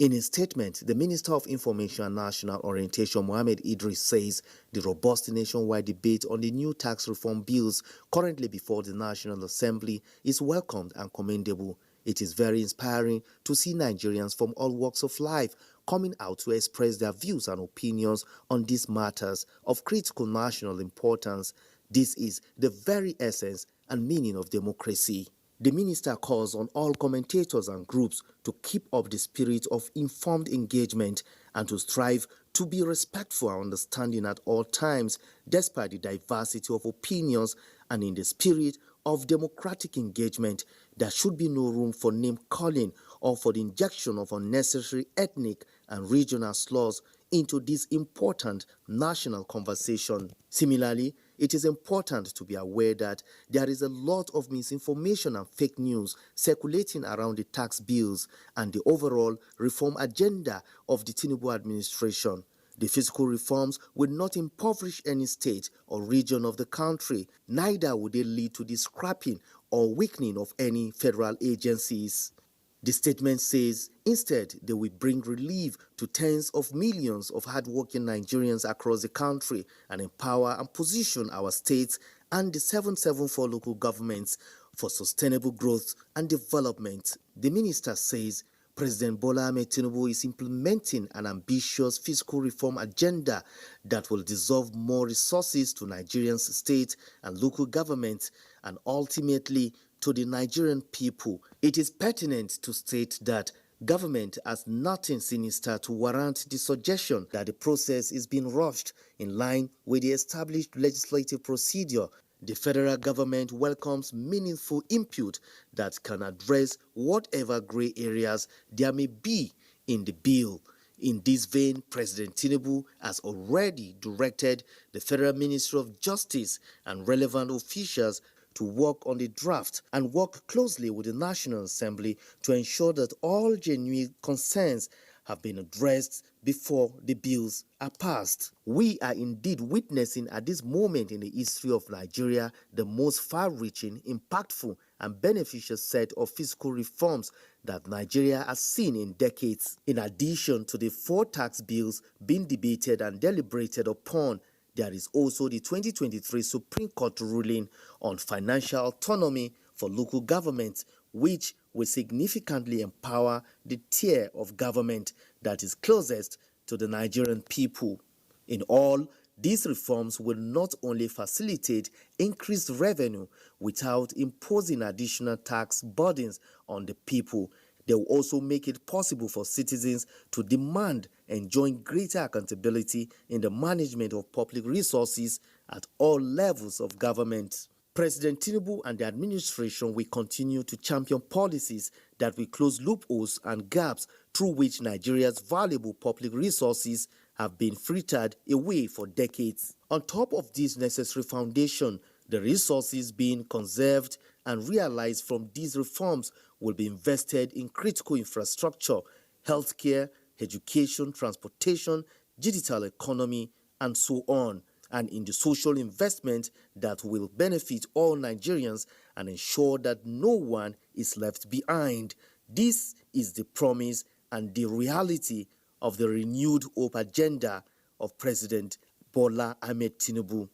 In a statement, the Minister of Information and National Orientation, Mohammed Idris, says the robust nationwide debate on the new tax reform bills currently before the National Assembly is welcomed and commendable. It is very inspiring to see Nigerians from all walks of life coming out to express their views and opinions on these matters of critical national importance. This is the very essence and meaning of democracy. The minister calls on all commentators and groups to keep up the spirit of informed engagement and to strive to be respectful and understanding at all times, despite the diversity of opinions, and in the spirit of democratic engagement. There should be no room for name-calling or for the injection of unnecessary ethnic and regional slurs into this important national conversation. Similarly, it is important to be aware that there is a lot of misinformation and fake news circulating around the tax bills and the overall reform agenda of the Tinubu administration. The fiscal reforms will not impoverish any state or region of the country, neither will they lead to the scrapping or weakening of any federal agencies. The statement says instead they will bring relief to tens of millions of hardworking Nigerians across the country and empower and position our states and the 774 local governments for sustainable growth and development. The minister says President Bola Ahmed Tinubu is implementing an ambitious fiscal reform agenda that will dissolve more resources to Nigerians' state and local governments and ultimately to the Nigerian people. It is pertinent to state that government has nothing sinister to warrant the suggestion that the process is being rushed in line with the established legislative procedure. The federal government welcomes meaningful input that can address whatever gray areas there may be in the bill. In this vein, President Tinubu has already directed the Federal Ministry of Justice and relevant officials to work on the draft and work closely with the National Assembly to ensure that all genuine concerns have been addressed before the bills are passed. We are indeed witnessing at this moment in the history of Nigeria the most far-reaching, impactful and beneficial set of fiscal reforms that Nigeria has seen in decades. In addition to the 4 tax bills being debated and deliberated upon, there is also the 2023 Supreme Court ruling on financial autonomy for local governments, which will significantly empower the tier of government that is closest to the Nigerian people. In all, these reforms will not only facilitate increased revenue without imposing additional tax burdens on the people, they will also make it possible for citizens to demand enjoying greater accountability in the management of public resources at all levels of government. President Tinubu and the administration will continue to champion policies that will close loopholes and gaps through which Nigeria's valuable public resources have been frittered away for decades. On top of this necessary foundation, the resources being conserved and realized from these reforms will be invested in critical infrastructure, healthcare, education, transportation, digital economy, and so on, and in the social investment that will benefit all Nigerians and ensure that no one is left behind. This is the promise and the reality of the renewed hope agenda of President Bola Ahmed Tinubu.